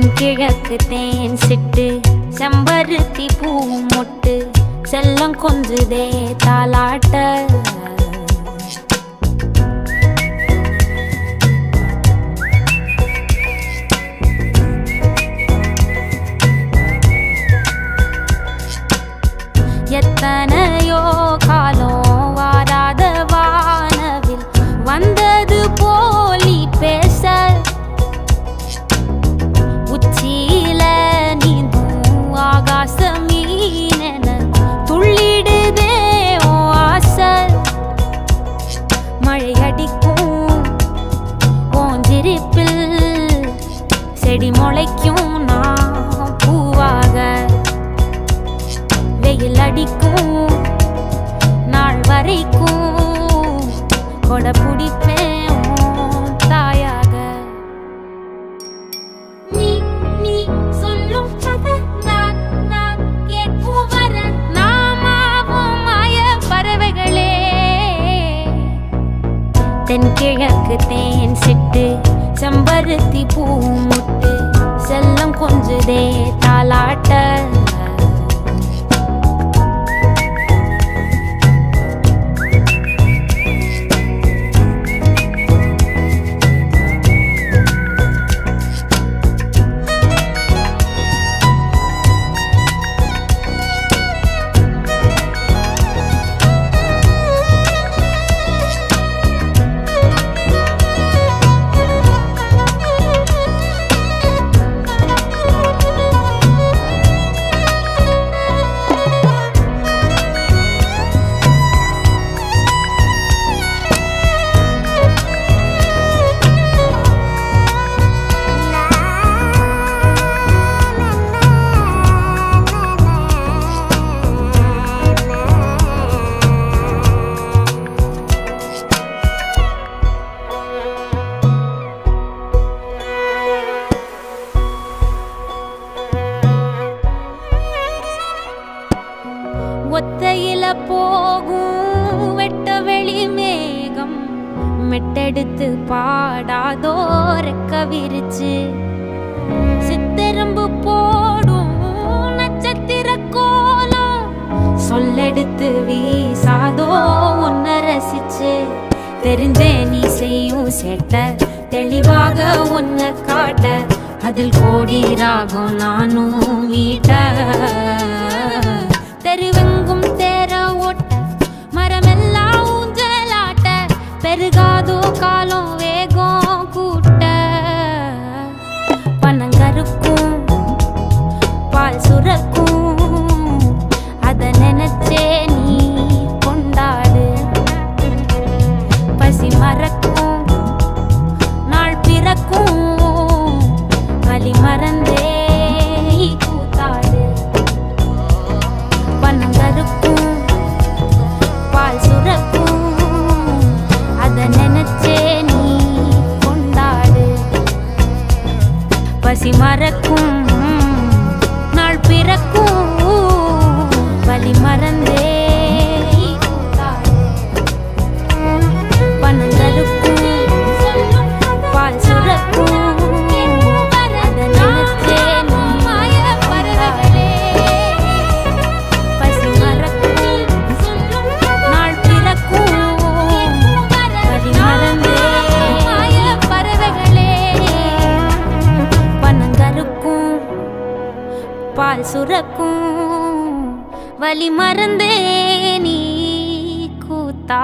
தென்கிழக்கு தேன் சிட்டு செம்பருத்தி பூ மொட்டு செல்லம் கொஞ்சுதே தாலாட்ட எத்தனையோ காலம் வாராத வானவில் வந்தது போலி பேச உச்சியில நீந்தும் ஆகாச மீனென துள்ளிடுதே ஓ ஆசை மழை அடிக்கும் ஓஞ்சிரிப்பில் செடி முளைக்கும் நான் பூவாக வெயில் அடிக்கும் நாள் வரைக்கும் கொடை பிடிப்பேன் தாயாக நீ நீ சொல்லும் கதை நான் கேட்போம் வர நாமாவும் மாய பறவைகளே தென்கிழக்கு தேன் சிட்டு செம்பருத்தி பூ முட்டு செல்லம் கொஞ்சுதே தாலாட்ட ஒத்தையில போகும் வெட்ட வெளி மேகம் மெட்டெடுத்து பாடாதோ ரெக்க விரிச்சு சித்தெரும்பு போடும் நட்சத்திர கோலம் சொல்லெடுத்து வீசாதோ உன்னை ரசிச்சு தெரிஞ்சே நீ செய்யும் சேட்ட தெளிவாக உன்னை காட்ட அதில் கோடி ராகம் நானும் மீட்ட தெருவெங்கும் தேர ஓட்ட மரமெல்லாம் ஊஞ்சலாட்ட பெருகாதோ காலம் வேகம் கூட்ட பனங்கருக்கும் பால் சுரக்கும் அத நினைச்சே நீ கொண்டாடு பசி மறக்கும் நாள் பிறக்கும் வலி மறந்தே கூத்தாடு பனங்கருக்கும் பால் சுரக்கும் அத நினைச்சே நீ கொண்டாடு பசி மறக்கும் நாள் பிறக்கும் வலி மறந்தே கூத்தாடு பனங்கருக்கும் பால் சுரக்கும் பால் சுரக்கும் வலி மறந்தே நீ கூத்தா